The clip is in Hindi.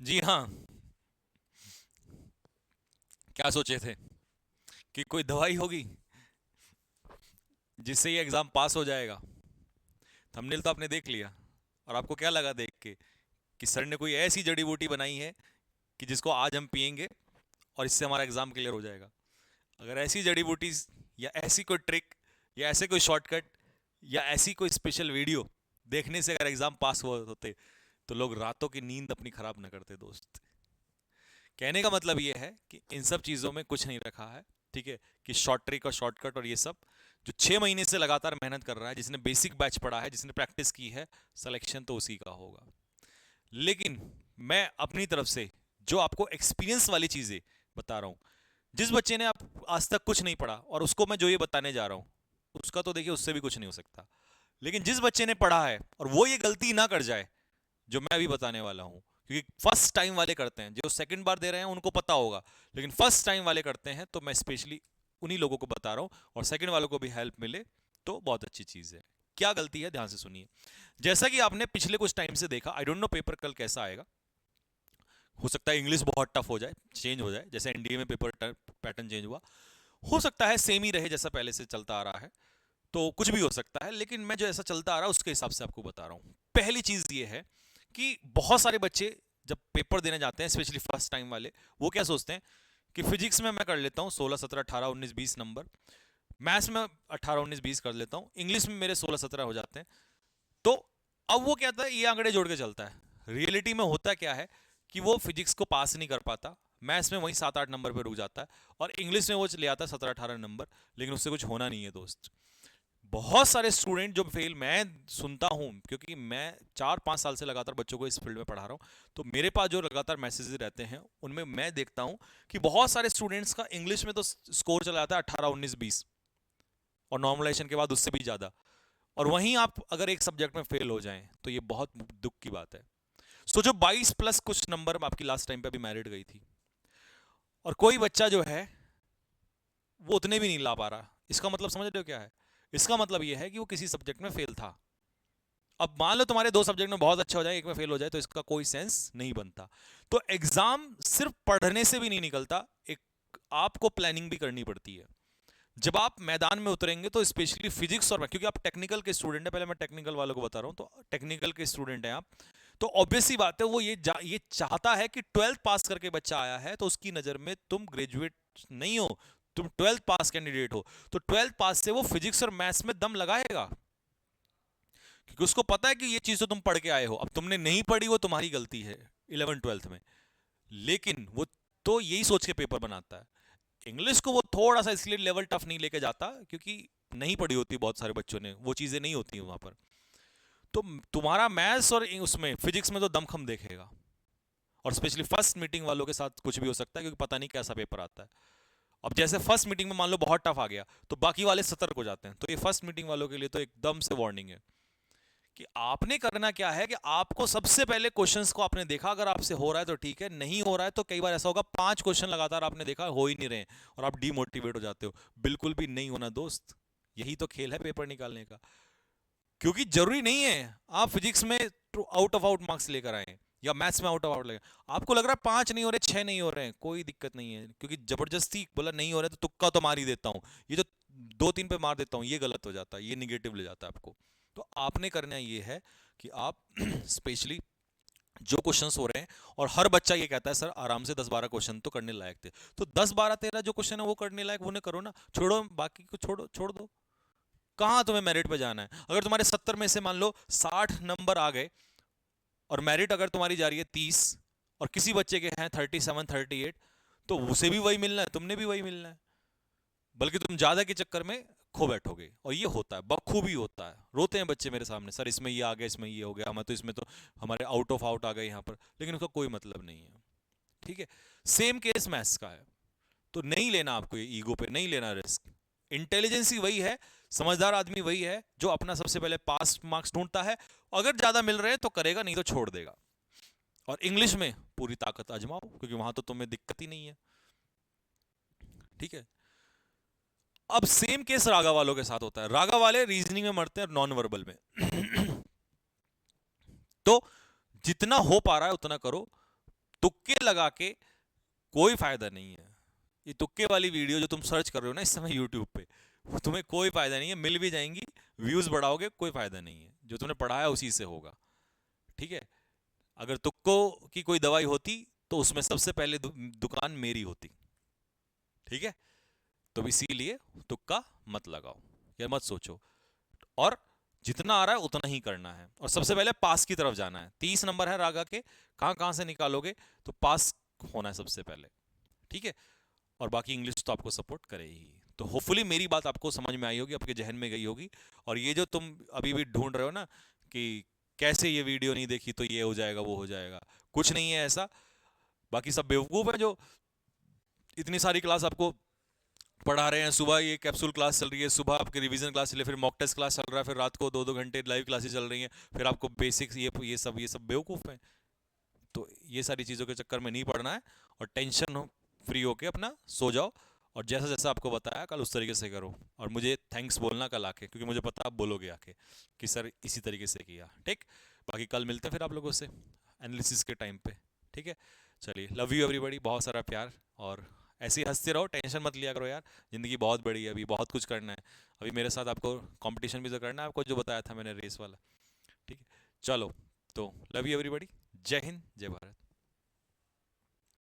जी हाँ। क्या सोचे थे कि कोई दवाई होगी जिससे ये एग्जाम पास हो जाएगा? थंबनेल तो आपने देख लिया। और आपको क्या लगा देख के कि सर ने कोई ऐसी जड़ी बूटी बनाई है कि जिसको आज हम पियेंगे और इससे हमारा एग्जाम क्लियर हो जाएगा? अगर ऐसी जड़ी बूटी या ऐसी कोई ट्रिक या ऐसे कोई शॉर्टकट या ऐसी कोई स्पेशल वीडियो देखने से अगर एग्जाम पास हो होते तो लोग रातों की नींद अपनी खराब न करते दोस्त। कहने का मतलब ये है कि इन सब चीज़ों में कुछ नहीं रखा है। ठीक है, कि शॉर्ट ट्रिक और शॉर्टकट और ये सब जो 6 महीने से लगातार मेहनत कर रहा है, जिसने बेसिक बैच पढ़ा है, जिसने प्रैक्टिस की है, सिलेक्शन तो उसी का होगा। लेकिन मैं अपनी तरफ से जो आपको एक्सपीरियंस वाली चीज़ें बता रहा हूँ, जिस बच्चे ने आप आज तक कुछ नहीं पढ़ा और उसको मैं जो ये बताने जा रहा हूँ उसका तो देखिए उससे भी कुछ नहीं हो सकता। लेकिन जिस बच्चे ने पढ़ा है और वो ये गलती ना कर जाए जो मैं अभी बताने वाला हूँ, क्योंकि फर्स्ट टाइम वाले करते हैं, जो सेकंड बार दे रहे हैं उनको पता होगा, लेकिन फर्स्ट टाइम वाले करते हैं, तो मैं स्पेशली उन्हीं लोगों को बता रहा हूँ। और सेकंड वालों को भी हेल्प मिले तो बहुत अच्छी चीज़ है। क्या गलती है, ध्यान से सुनिए। जैसा कि आपने पिछले कुछ टाइम से देखा, आई डोंट नो पेपर कल कैसा आएगा। हो सकता है इंग्लिश बहुत टफ हो जाए, चेंज हो जाए, जैसे एनडीए में पेपर पैटर्न चेंज हुआ। हो सकता है सेम ही रहे जैसा पहले से चलता आ रहा है, तो कुछ भी हो सकता है। लेकिन मैं जो ऐसा चलता आ रहा है उसके हिसाब से आपको बता रहा हूँ। पहली चीज़ ये है कि बहुत सारे बच्चे जब पेपर देने जाते हैं, स्पेशली फर्स्ट टाइम वाले, वो क्या सोचते हैं कि फिजिक्स में मैं कर लेता हूँ 16 17 18 19 20 नंबर, मैथ्स में 18 19 20 कर लेता हूँ, इंग्लिश में मेरे 16 17 हो जाते हैं। तो अब वो क्या था, ये आंकड़े जोड़ के चलता है। रियलिटी में होता क्या है कि वो फिजिक्स को पास नहीं कर पाता, मैथ्स में वही 7 8 नंबर पे रुक जाता है, और इंग्लिश में वो ले आता है 17 18 नंबर, लेकिन उससे कुछ होना नहीं है दोस्त। बहुत सारे स्टूडेंट जो फेल मैं सुनता हूं, क्योंकि मैं 4 5 साल से लगातार बच्चों को इस फील्ड में पढ़ा रहा हूं, तो मेरे पास जो लगातार मैसेजेस रहते हैं उनमें मैं देखता हूं कि बहुत सारे स्टूडेंट्स का इंग्लिश में तो स्कोर चला जाता है 18 19 20, और नॉर्मलाइजेशन के बाद उससे भी ज़्यादा। और वहीं आप अगर एक सब्जेक्ट में फेल हो जाएं तो ये बहुत दुख की बात है। सो जो 22 प्लस कुछ नंबर आपकी लास्ट टाइम पे अभी मैरिट गई थी, और कोई बच्चा जो है वो उतने भी नहीं ला पा रहा, इसका मतलब समझ रहे हो क्या है? इसका मतलब ये है कि वो किसी सब्जेक्ट में फेल था। अब मान लो तुम्हारे 2 सब्जेक्ट में बहुत अच्छा हो जाए, एक में फेल हो जाए, तो इसका कोई सेंस नहीं बनता। तो एग्जाम सिर्फ पढ़ने से भी नहीं निकलता, एक आपको प्लानिंग भी करनी पड़ती है। जब आप मैदान में उतरेंगे तो स्पेशली फिजिक्स और क्योंकि आप टेक्निकल के स्टूडेंट हैं, पहले मैं टेक्निकल वालों को बता रहा हूँ, तो टेक्निकल के स्टूडेंट हैं आप, तो ऑब्वियस सी बात है वो ये चाहता है कि 12th पास करके बच्चा आया है तो उसकी नज़र में तुम ग्रेजुएट नहीं हो, तुम 12th पास कैंडिडेट हो। तो 12th पास से वो फिजिक्स और मैथ्स में दम लगाएगा, क्योंकि उसको पता है कि ये चीज़ तो तुम पढ़ के आए हो। अब तुमने नहीं पढ़ी वो तुम्हारी गलती है 11 12th में, लेकिन वो तो यही सोच के पेपर बनाता है। इंग्लिश को वो थोड़ा सा इसलिए लेवल टफ नहीं लेके जाता क्योंकि नहीं पढ़ी होती बहुत सारे बच्चों ने, वो चीज़ें नहीं होती वहां पर। तो तुम्हारा मैथ्स और उसमें फिजिक्स में तो दमखम देखेगा। और स्पेशली फर्स्ट मीटिंग वालों के साथ कुछ भी हो सकता है, क्योंकि पता नहीं कैसा पेपर आता है। अब जैसे फर्स्ट मीटिंग में मान लो बहुत टफ आ गया तो बाकी वाले सतर्क हो जाते हैं, तो ये फर्स्ट मीटिंग वालों के लिए तो एकदम से वार्निंग है कि आपने करना क्या है कि आपको सबसे पहले क्वेश्चंस को आपने देखा, अगर आपसे हो रहा है तो ठीक है, नहीं हो रहा है तो कई बार ऐसा होगा 5 क्वेश्चन लगातार आपने देखा हो ही नहीं रहे और आप डीमोटिवेट हो जाते हो। बिल्कुल भी नहीं होना दोस्त, यही तो खेल है पेपर निकालने का। क्योंकि जरूरी नहीं है आप फिजिक्स में आउट ऑफ आउट मार्क्स लेकर आए या मैथ्स में आउट ऑफ आउट लेकर। आपको लग रहा है 5 नहीं हो रहे, 6 नहीं हो रहे हैं, कोई दिक्कत नहीं है, क्योंकि जबरदस्ती बोला नहीं हो रहे तो तुक्का तो मार ही देता हूँ, ये जो 2 3 पे मार देता हूँ ये गलत हो जाता है, ये निगेटिव ले जाता है आपको। तो आपने करना ये है कि आप स्पेशली जो क्वेश्चंस हो रहे हैं, और हर बच्चा ये कहता है सर आराम से 10 12 क्वेश्चन तो करने लायक थे, तो 10 12 13 जो क्वेश्चन है वो करने लायक वो करो ना, छोड़ो बाकी को, छोड़ो छोड़ दो। कहाँ तुम्हें मेरिट पे जाना है? अगर तुम्हारे 70 में से मान लो 60 नंबर आ गए, और मेरिट अगर तुम्हारी जा रही है 30, और किसी बच्चे के हैं 37 38, तो उसे भी वही मिलना है, तुमने भी वही मिलना है, बल्कि तुम ज्यादा के चक्कर में खो बैठोगे। और ये होता है, बखूबी होता है, रोते हैं बच्चे मेरे सामने, सर इसमें ये आ गया, इसमें ये हो गया, हमें तो इसमें तो हमारे आउट ऑफ आउट आ गए यहाँ पर, लेकिन उसका कोई मतलब नहीं है। ठीक है, सेम केस मैथ्स का है। तो नहीं लेना आपको, ये ईगो पे नहीं लेना रिस्क। इंटेलिजेंस ही वही है, समझदार आदमी वही है जो अपना सबसे पहले पास मार्क्स ढूंढता है, अगर ज्यादा मिल रहे हैं तो करेगा, नहीं तो छोड़ देगा। और इंग्लिश में पूरी ताकत आजमाओ, क्योंकि वहां तो तुम्हें दिक्कत ही नहीं है। ठीक है। अब सेम केस रागा वालों के साथ होता है, रागा वाले रीजनिंग में मरते हैं नॉन वर्बल में। तो जितना हो पा रहा है उतना करो, तुक्के लगा के कोई फायदा नहीं है। ये तुक्के वाली वीडियो जो तुम सर्च कर रहे हो ना इस समय यूट्यूब पे, वो तुम्हें कोई फायदा नहीं है। मिल भी जाएंगी, व्यूज बढ़ाओगे, कोई फायदा नहीं है। जो तुमने पढ़ा है उसी से होगा, ठीक है। अगर तुक्कों की कोई दवाई होती तो उसमें सबसे पहले दुकान मेरी होती, ठीक है। तो इसीलिए तुक्का मत लगाओ या मत सोचो, और जितना आ रहा है उतना ही करना है। और सबसे पहले पास की तरफ जाना है। 30 नंबर है रागा के, कहां कहां से निकालोगे, तो पास होना है सबसे पहले, ठीक है। और बाकी इंग्लिश तो आपको सपोर्ट करेगी। तो होपफुली मेरी बात आपको समझ में आई होगी, आपके जहन में गई होगी। और ये जो तुम अभी भी ढूंढ रहे हो ना कि कैसे ये वीडियो नहीं देखी तो ये हो जाएगा वो हो जाएगा, कुछ नहीं है ऐसा। बाकी सब बेवकूफ है जो इतनी सारी क्लास आपको पढ़ा रहे हैं। सुबह ये कैप्सूल क्लास चल रही है, सुबह आपकी रिवीजन क्लास चल रही है, फिर मॉक टेस्ट क्लास चल रहा है, फिर रात को 2-2 घंटे लाइव क्लासेस चल रही हैं, फिर आपको बेसिक्स ये सब बेवकूफ़ हैं। तो ये सारी चीज़ों के चक्कर में नहीं पड़ना है, और टेंशन फ्री होके अपना सो जाओ, और जैसा जैसा आपको बताया कल उस तरीके से करो। और मुझे थैंक्स बोलना कल आके, क्योंकि मुझे पता आप बोलोगे आके कि सर इसी तरीके से किया, ठीक। बाकी कल मिलते हैं फिर आप लोगों से एनालिसिस के टाइम पे, ठीक है। चलिए, लव यू एवरीबॉडी, बहुत सारा प्यार, और ऐसे ही हंसते रहो, टेंशन मत लिया करो यार। ज़िंदगी बहुत बड़ी है, अभी बहुत कुछ करना है। अभी मेरे साथ आपको कंपटीशन भी तो करना है, आपको जो बताया था मैंने रेस वाला, ठीक है। चलो, तो लव यू एवरीबॉडी, जय हिंद, जय भारत।